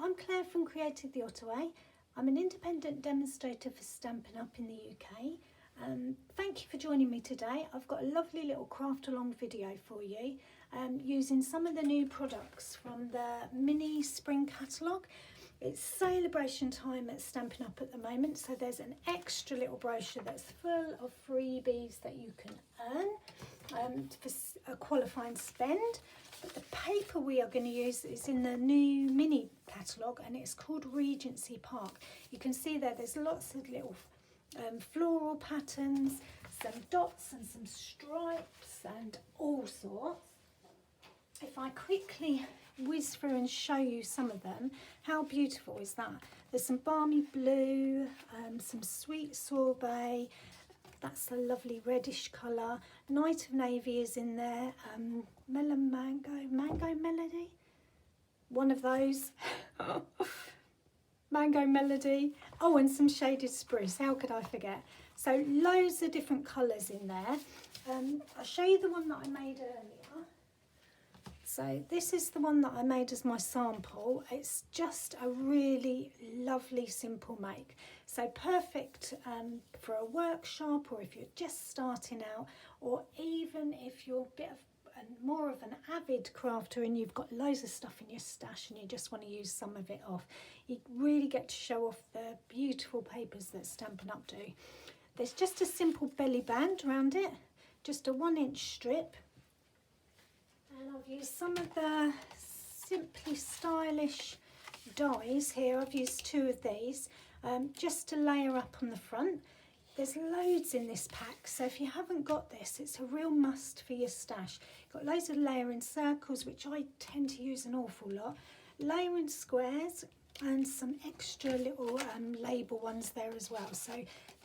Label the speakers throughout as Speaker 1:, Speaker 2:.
Speaker 1: I'm Claire from Created the Ottaway. I'm an independent demonstrator for Stampin' Up! In the UK. Thank you for joining me today. I've got a lovely little craft along video for you using some of the new products from the mini spring catalogue. It's celebration time at Stampin' Up! At the moment, so there's an extra little brochure that's full of freebies that you can earn for a qualifying spend. But the paper we are going to use is in the new mini catalogue, and it's called Regency Park. You can see there's lots of little floral patterns, some dots and some stripes and all sorts. If I quickly whiz through and show you some of them, how beautiful is that? There's some balmy blue, some sweet sorbet, that's a lovely reddish colour. Night of Navy is in there, melon mango melody, one of those. Mango melody. Oh, and some shaded spruce, how could I forget? So loads of different colours in there. I'll show you the one that I made earlier. So this is the one that I made as my sample. It's just a really lovely simple make. So perfect for a workshop, or if you're just starting out, or even if you're a bit of more of an avid crafter and you've got loads of stuff in your stash and you just want to use some of it off. You really get to show off the beautiful papers that Stampin' Up! Do. There's just a simple belly band around it, just a 1-inch strip. And I've used some of the Simply Stylish dies here. I've used 2 of these just to layer up on the front. There's loads in this pack, so if you haven't got this, it's a real must for your stash. Got loads of layering circles, which I tend to use an awful lot, layering squares, and some extra little label ones there as well. So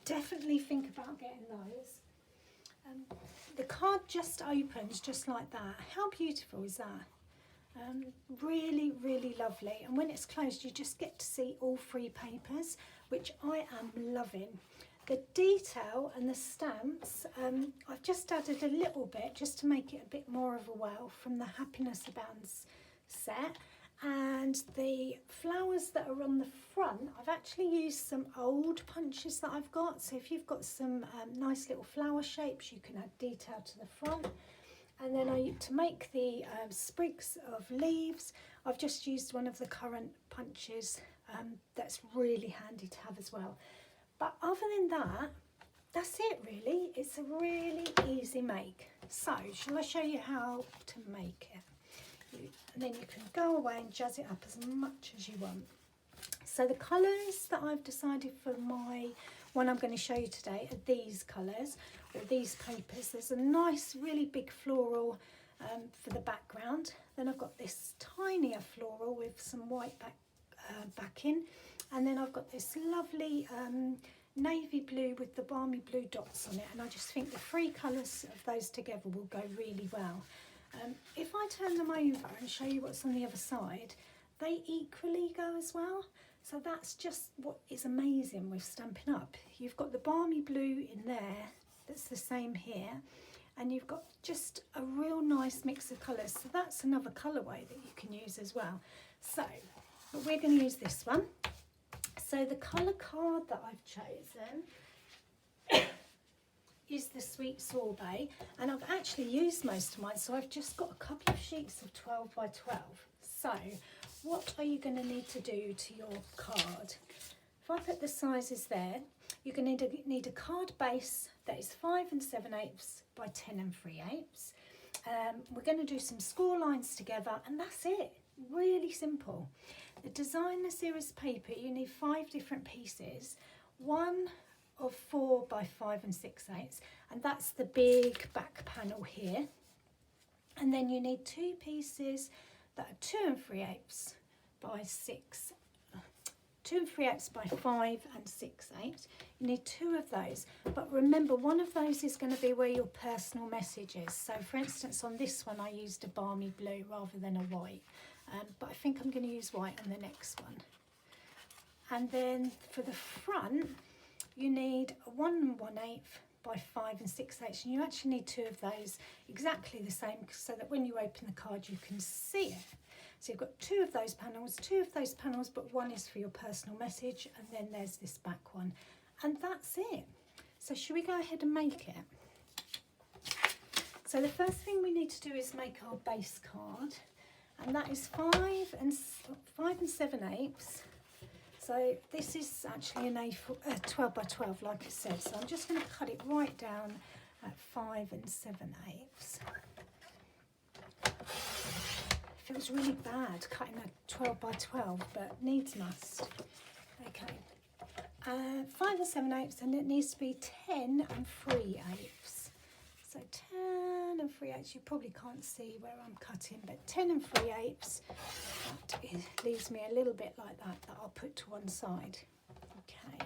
Speaker 1: definitely think about getting those. The card just opens just like that. How beautiful is that? Really, really lovely. And when it's closed, you just get to see all 3 papers, which I am loving. The detail and the stamps, I've just added a little bit just to make it a bit more of a wow from the Happiness Abounds set. And the flowers that are on the front, I've actually used some old punches that I've got. So if you've got some nice little flower shapes, you can add detail to the front. And then to make the sprigs of leaves, I've just used one of the current punches that's really handy to have as well. But other than that, that's it really. It's a really easy make. So, shall I show you how to make it? And then you can go away and jazz it up as much as you want. So the colours that I've decided for my one I'm going to show you today are these colours, or these papers. There's a nice, really big floral for the background. Then I've got this tinier floral with some white backing. And then I've got this lovely navy blue with the balmy blue dots on it, and I just think the 3 colours of those together will go really well. If I turn them over and show you what's on the other side, they equally go as well. So that's just what is amazing with Stampin' Up! You've got the balmy blue in there, that's the same here, and you've got just a real nice mix of colours. So that's another colourway that you can use as well. So, but we're going to use this one. So the colour card that I've chosen is the Sweet Sorbet, and I've actually used most of mine, so I've just got a couple of sheets of 12 by 12. So what are you going to need to do to your card? If I put the sizes there, you're going to need a card base that is 5 7/8 by 10 3/8. We're going to do some score lines together, and that's it. Really simple. The designer series paper, you need 5 different pieces, 1 of 4 by 5 6/8, and that's the big back panel here. And then you need 2 pieces that are 2 3/8 by 6, 2 3/8 by 5 6/8. You need 2 of those, but remember, one of those is going to be where your personal message is. So for instance, on this one I used a balmy blue rather than a white. But I think I'm going to use white on the next one. And then for the front, you need a 1 1/8 by 5 6/8, and you actually need 2 of those exactly the same, so that when you open the card you can see it. So you've got two of those panels, but one is for your personal message, and then there's this back one. And that's it. So should we go ahead and make it? So the first thing we need to do is make our base card, and that is 5 and 7/8. So this is actually an 12 by 12, like I said. So I'm just going to cut it right down at 5 and 7/8. Feels really bad cutting a 12 by 12, but needs must. Okay, 5 and 7/8, and it needs to be 10 and 3/8. So 10 and 3/8, you probably can't see where I'm cutting, but 10 and 3/8, that leaves me a little bit like that I'll put to one side. Okay,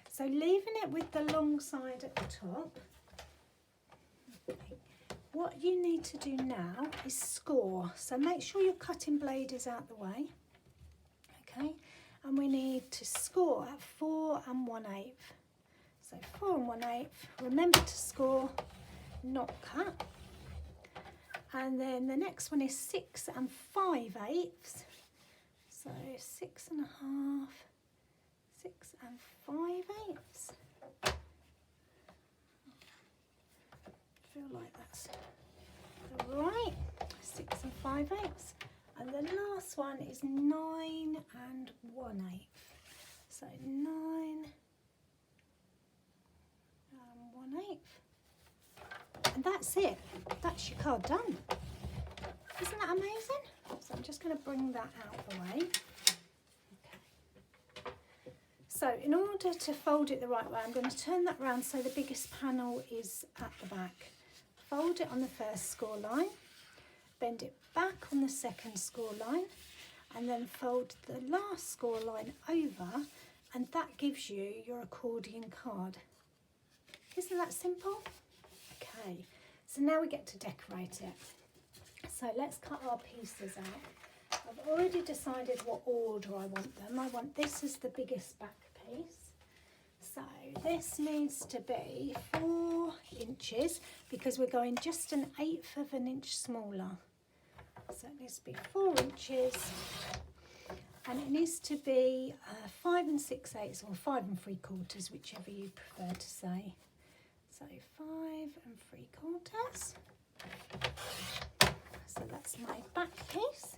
Speaker 1: so leaving it with the long side at the top. Okay. What you need to do now is score. So make sure your cutting blade is out the way. Okay, and we need to score at 4 and 1/8. So 4 and 1/8, remember to score, not cut. And then the next one is 6 and 5/8. So 6 and a half, 6 and 5/8. Feel like that's right. 6 and 5/8. And the last one is 9 and 1/8. So 9 and 1/8. And that's it. That's your card done. Isn't that amazing? So I'm just going to bring that out of the way. Okay. So in order to fold it the right way, I'm going to turn that round so the biggest panel is at the back. Fold it on the first score line, bend it back on the second score line, and then fold the last score line over, and that gives you your accordion card. Isn't that simple? Okay, so now we get to decorate it. So let's cut our pieces out. I've already decided what order I want them. I want this as the biggest back piece. So this needs to be 4 inches because we're going just 1/8 of an inch smaller. So it needs to be 4 inches, and it needs to be 5 and 6/8 or 5 and 3/4, whichever you prefer to say. So 5 and 3/4. So that's my back piece.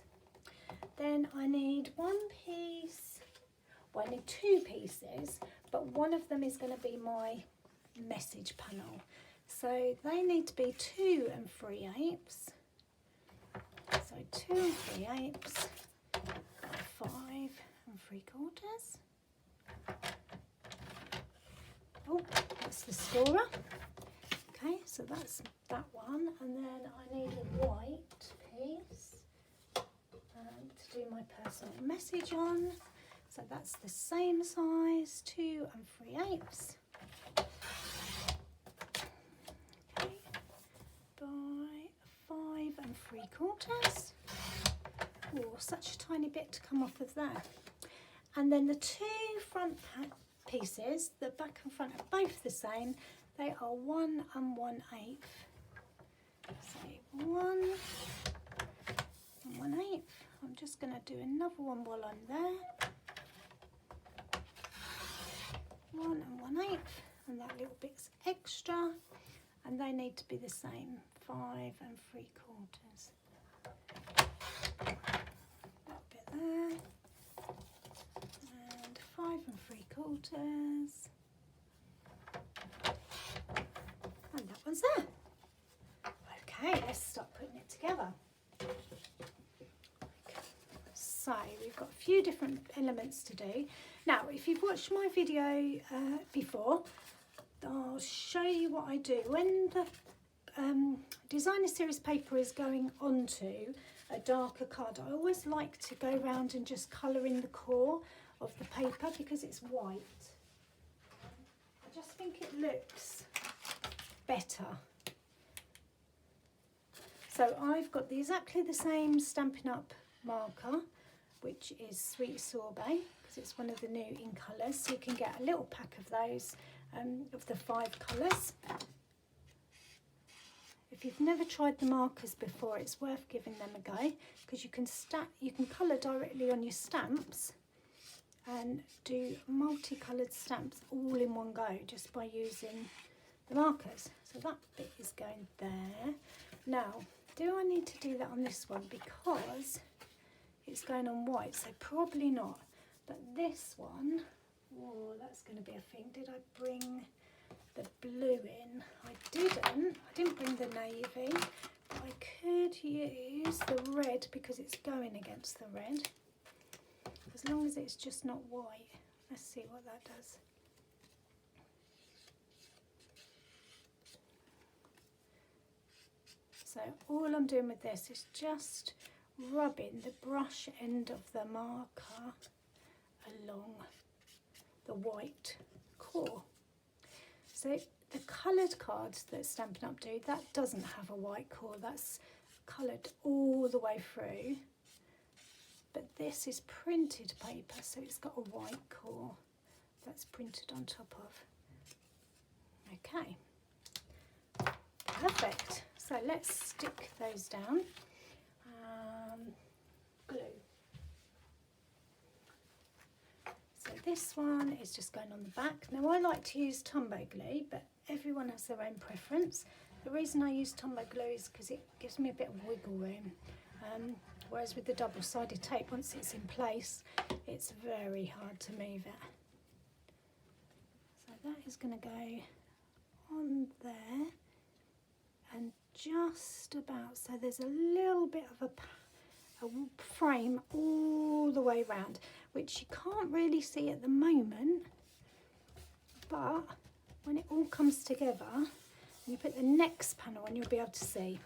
Speaker 1: Then I need one piece, well I need 2 pieces, but one of them is going to be my message panel. So they need to be 2 and 3/8. So 2 and 3/8, 5 and 3/4. Oh, that's the scorer. Okay, so that's that one, and then I need a white piece to do my personal message on. So that's the same size, 2 and 3/8. Okay, by 5 and 3/4. Oh, such a tiny bit to come off of there. And then the 2 front pieces, the back and front are both the same. They are 1 and 1/8. So 1 and 1/8. I'm just going to do another one while I'm there. 1 and 1/8, and that little bit's extra, and they need to be the same, 5 and 3/4. That bit there, and 5 and 3/4, and that one's there. Okay, let's start putting it together. So we've got a few different elements to do. Now, if you've watched my video before, I'll show you what I do. When the designer series paper is going onto a darker card, I always like to go around and just colour in the core of the paper because it's white. I just think it looks better. So I've got exactly the same Stampin' Up marker, which is Sweet Sorbet, because it's one of the new in colours. So you can get a little pack of those, of the 5 colours. If you've never tried the markers before, it's worth giving them a go, because you can colour directly on your stamps and do multicoloured stamps all in one go just by using the markers. So that bit is going there. Now, do I need to do that on this one because it's going on white? So probably not. But this one, oh, that's going to be a thing. Did I bring the blue in? I didn't bring the navy, but I could use the red because it's going against the red. As long as it's just not white. Let's see what that does. So all I'm doing with this is just rubbing the brush end of the marker along the white core. So the coloured cards that Stampin' Up! Do, that doesn't have a white core, that's coloured all the way through. But this is printed paper, so it's got a white core that's printed on top of. Okay, perfect. So let's stick those down. Glue. So this one is just going on the back. Now I like to use Tombow glue, but everyone has their own preference. The reason I use Tombow glue is because it gives me a bit of wiggle room. Whereas with the double-sided tape, once it's in place, it's very hard to move it. So that is going to go on there and just about, so there's a little bit of a frame all the way around, which you can't really see at the moment, but when it all comes together, you put the next panel on, you'll be able to see.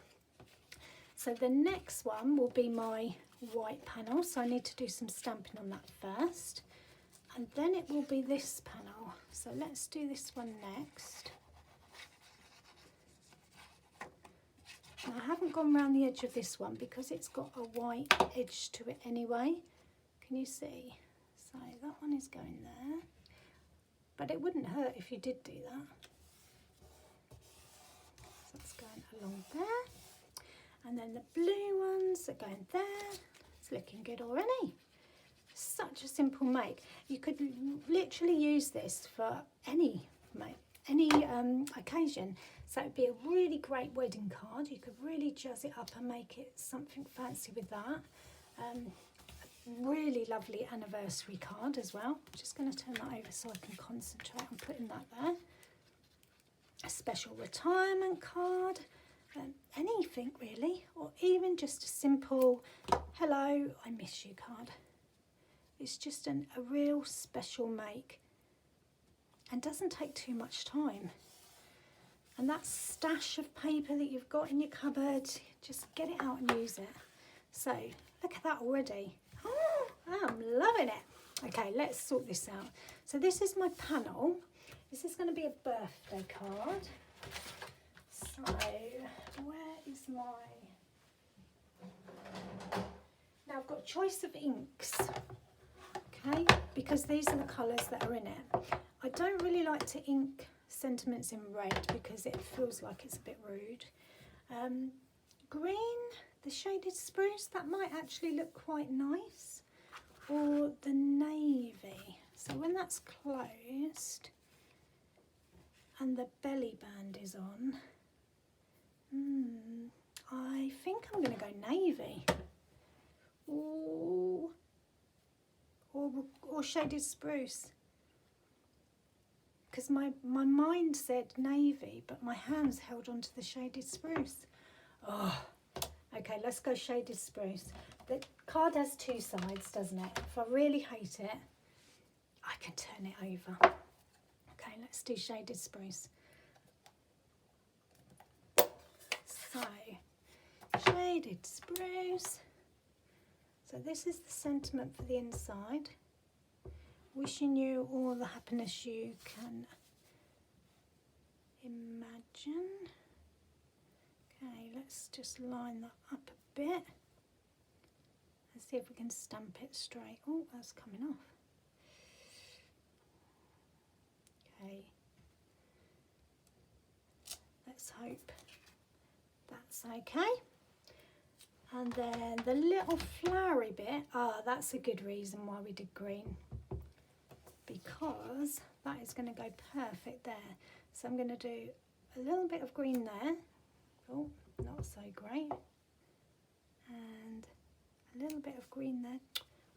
Speaker 1: So the next one will be my white panel, so I need to do some stamping on that first, and then it will be this panel. So let's do this one next. Now, I haven't gone around the edge of this one because it's got a white edge to it anyway. Can you see? So that one is going there, but it wouldn't hurt if you did do that. So it's going along there. And then the blue ones are going there. It's looking good already. Such a simple make. You could literally use this for any occasion. So it'd be a really great wedding card. You could really jazz it up and make it something fancy with that. Really lovely anniversary card as well. I'm just going to turn that over so I can concentrate on putting that there. A special retirement card. Anything really, or even just a simple hello, I miss you card. It's just a real special make and doesn't take too much time. And that stash of paper that you've got in your cupboard, just get it out and use it. So look at that already. Oh, I'm loving it. Okay, let's sort this out. So this is my panel. This is going to be a birthday card. So where is my... Now I've got a choice of inks, okay, because these are the colours that are in it. I don't really like to ink sentiments in red because it feels like it's a bit rude. Green, the shaded spruce, that might actually look quite nice, or the navy. So when that's closed and the belly band is on, I think I'm going to go navy. Ooh. Or shaded spruce. Because my mind said navy, but my hands held onto the shaded spruce. Oh, okay, let's go shaded spruce. The card has two sides, doesn't it? If I really hate it, I can turn it over. Okay, let's do shaded spruce. So, shaded spruce. So this is the sentiment for the inside. Wishing you all the happiness you can imagine. Okay, let's just line that up a bit. Let's see if we can stamp it straight. Oh, that's coming off. Okay. Let's hope that dots, okay? And then the little flowery bit, that's a good reason why we did green, because that is going to go perfect there. So I'm going to do a little bit of green there. Oh, not so great. And a little bit of green there.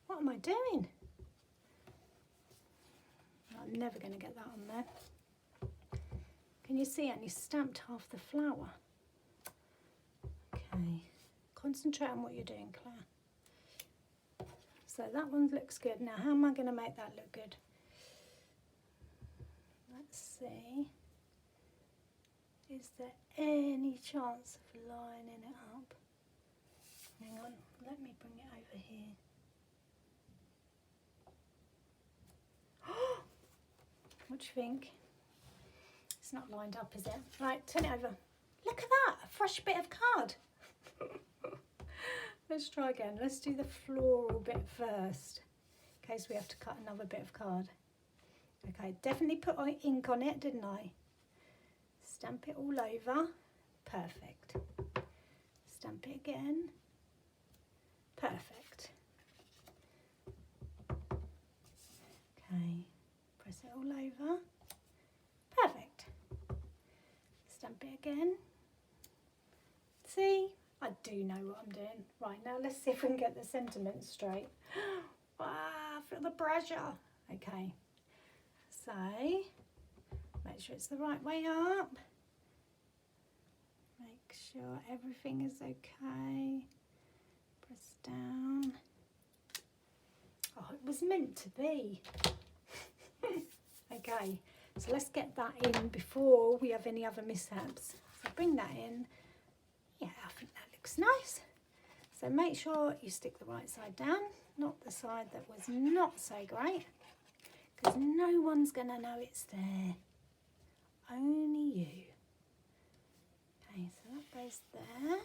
Speaker 1: What am I doing? I'm never going to get that on there. Can you see? I only stamped half the flower. Okay, concentrate on what you're doing, Claire. So that one looks good. Now, how am I going to make that look good? Let's see. Is there any chance of lining it up? Hang on, let me bring it over here. What do you think? It's not lined up, is it? Right, turn it over. Look at that, a fresh bit of card. Let's try again. Let's do the floral bit first, in case we have to cut another bit of card. Okay, definitely put ink on it, didn't I? Stamp it all over. Perfect. Stamp it again. Perfect. Okay, press it all over. Perfect. Stamp it again. See, I do know what I'm doing. Right, now let's see if we can get the sentiments straight. Ah, feel the pressure. Okay, so make sure it's the right way up. Make sure everything is okay. Press down. Oh, it was meant to be. Okay, so let's get that in before we have any other mishaps. So bring that in. Yeah, I think that looks nice. So make sure you stick the right side down, not the side that was not so great, because no one's going to know it's there. Only you. Okay, so that goes there.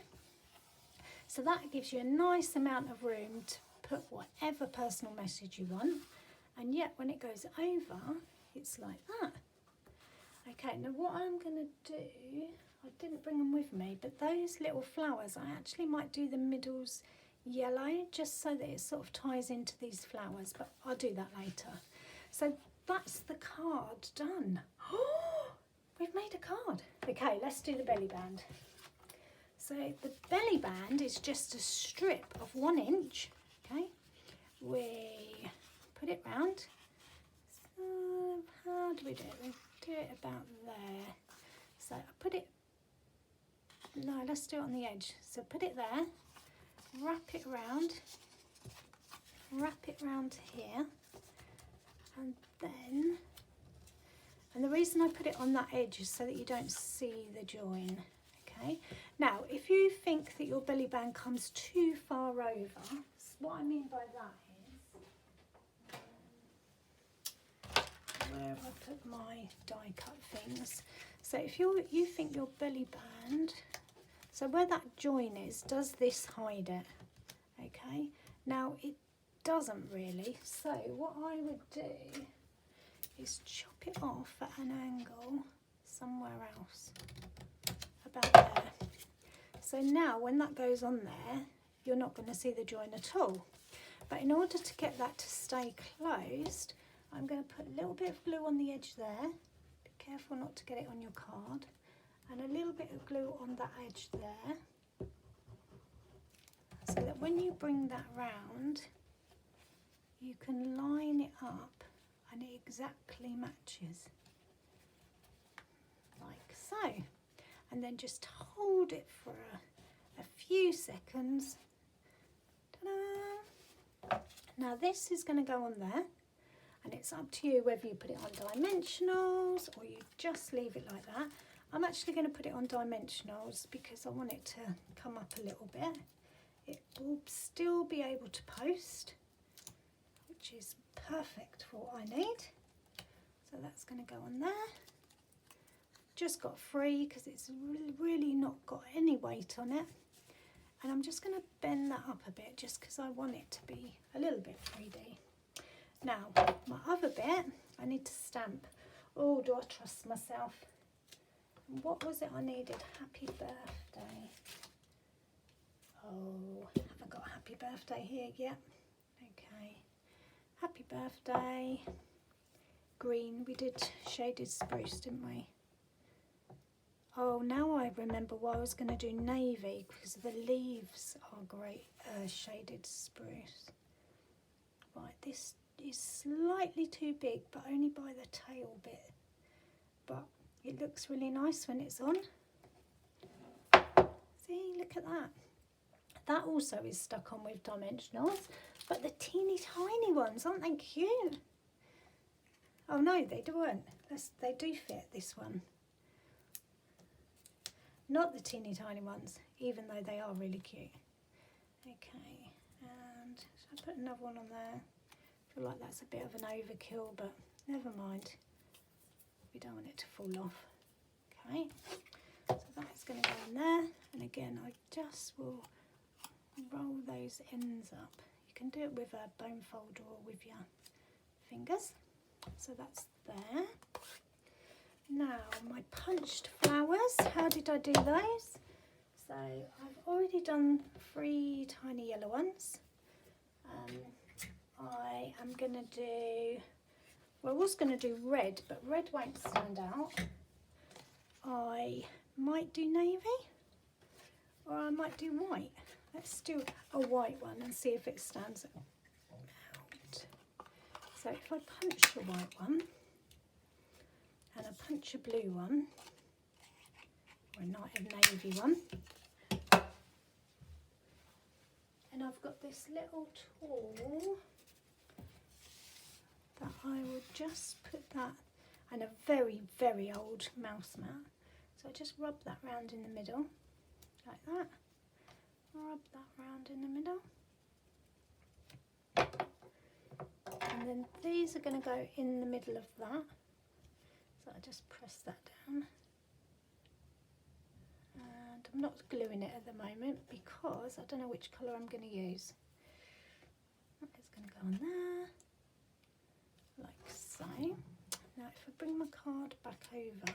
Speaker 1: So that gives you a nice amount of room to put whatever personal message you want, and yet when it goes over, it's like that. Okay, now what I'm going to do, I didn't bring them with me, but those little flowers, I actually might do the middles yellow, just so that it sort of ties into these flowers, but I'll do that later. So that's the card done. Oh, we've made a card. Okay, let's do the belly band. So the belly band is just a strip of 1 inch, okay? We put it round. So how do we do it? We do it about there. So I put it, no, let's do it on the edge. So put it there, wrap it round here, and then, and the reason I put it on that edge is so that you don't see the join. Okay. Now, if you think that your belly band comes too far over, what I mean by that is where have I put my die cut things. So if you think your belly band, so where that join is, does this hide it? Okay. Now it doesn't really. So what I would do is chop it off at an angle somewhere else. About there. So now when that goes on there, you're not going to see the join at all. But in order to get that to stay closed, I'm going to put a little bit of glue on the edge there. Be careful not to get it on your card. And a little bit of glue on that edge there. So that when you bring that round, you can line it up and it exactly matches. Like so. And then just hold it for a few seconds. Ta-da! Now this is going to go on there, and it's up to you whether you put it on dimensionals or you just leave it like that. I'm actually going to put it on dimensionals because I want it to come up a little bit. It will still be able to post, which is perfect for what I need. So that's going to go on there. Just got 3 because it's really not got any weight on it, and I'm just going to bend that up a bit just because I want it to be a little bit 3D. Now my other bit I need to stamp. Oh, do I trust myself? What was it I needed? Happy birthday. Oh, have I got happy birthday here? Yep. Okay. Happy birthday. Green. We did shaded spruce, didn't we? Oh, now I remember why I was going to do navy, because the leaves are great shaded spruce. Right, this is slightly too big, but only by the tail bit. But it looks really nice when it's on. See, look at that. That also is stuck on with dimensionals, but the teeny tiny ones, aren't they cute? Oh no, they weren't. They do fit this one. Not the teeny tiny ones, even though they are really cute. Okay, and should I put another one on there? I feel like that's a bit of an overkill, but never mind. We don't want it to fall off. Okay, so that's going to go in there. And again, I just will roll those ends up. You can do it with a bone folder or with your fingers. So that's there. Now my punched flowers, how did I do those? So I've already done 3 tiny yellow ones. I am going to do, well, I was going to do red, but red won't stand out. I might do navy, or I might do white. Let's do a white one and see if it stands out. So if I punch the white one, and I punch a blue one, or a navy one, and I've got this little tool that I will just put that, and a very, very old mouse mat. So I just rub that round in the middle, like that. Rub that round in the middle. And then these are going to go in the middle of that. So I just press that down. And I'm not gluing it at the moment because I don't know which colour I'm going to use. It's going to go on there, like so. Now if I bring my card back over,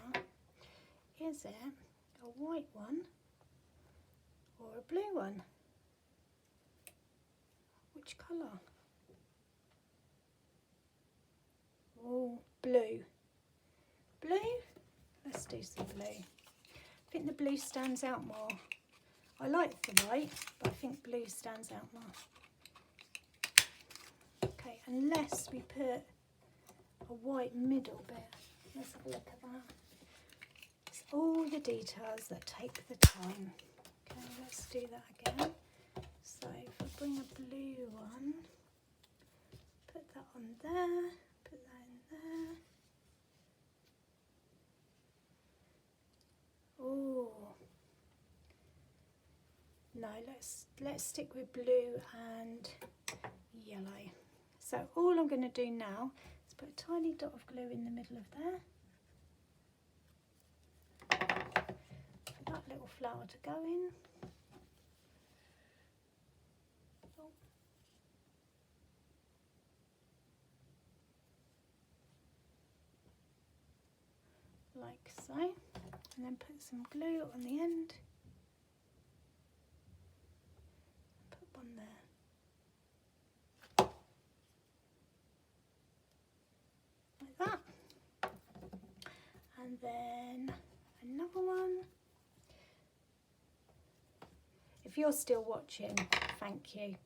Speaker 1: is it a white one or a blue one? Which colour? Oh, blue. Blue? Let's do some blue. I think the blue stands out more. I like the white, but I think blue stands out more. Okay, unless we put a white middle bit. Let's have a look at that. It's all the details that take the time. Okay, let's do that again. So if I bring a blue one, put that on there, put that in there. Oh no, let's stick with blue and yellow. So all I'm going to do now is put a tiny dot of glue in the middle of there. For that little flower to go in. Like so, and then put some glue on the end, put one there, like that, and then another one. If you're still watching, thank you,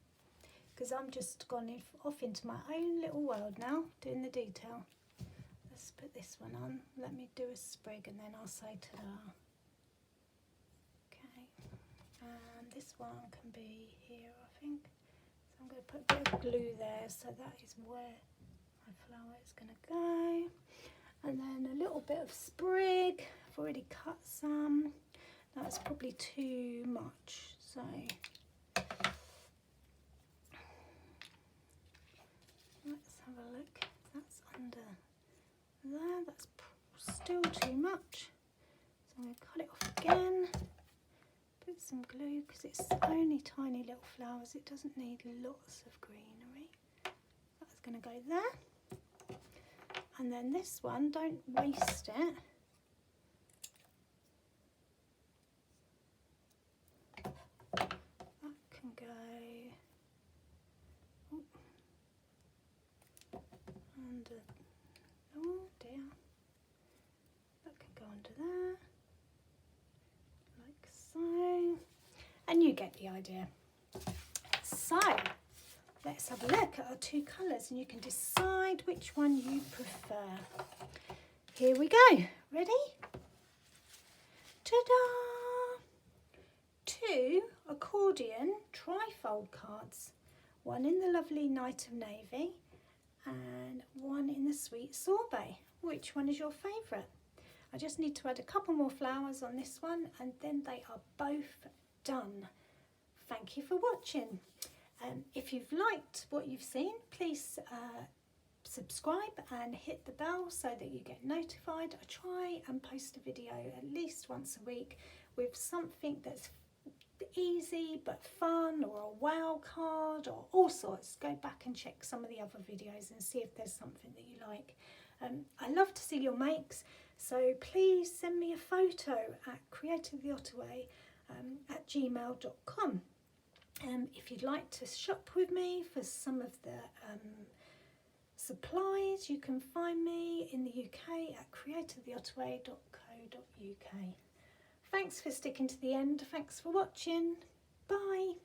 Speaker 1: because I'm just gone off into my own little world now, doing the detail. Let's put this one on. Let me do a sprig and then I'll say ta-da. Okay, and this one can be here, I think. So I'm going to put a bit of glue there, so that is where my flower is going to go. And then a little bit of sprig. I've already cut some. That's probably too much, so let's have a look. That's under there, that's still too much, so I'm going to cut it off again, put some glue, because it's only tiny little flowers, it doesn't need lots of greenery. That's going to go there, and then this one, don't waste it. That under, oh dear, that can go under there, like so, and you get the idea. So let's have a look at our two colours and you can decide which one you prefer. Here we go, ready? Ta-da! 2 Accordion Trifold cards, one in the lovely Night of Navy and one in the Sweet Sorbet. Which one is your favourite? I just need to add a couple more flowers on this one and then they are both done. Thank you for watching. If you've liked what you've seen, please subscribe and hit the bell so that you get notified. I try and post a video at least once a week with something that's easy but fun, or a wow card, or all sorts. Go back and check some of the other videos and see if there's something that you like. I love to see your makes, so please send me a photo at createdtheottaway at gmail.com. If you'd like to shop with me for some of the supplies, you can find me in the UK at createdtheottaway.co.uk. Thanks for sticking to the end. Thanks for watching. Bye.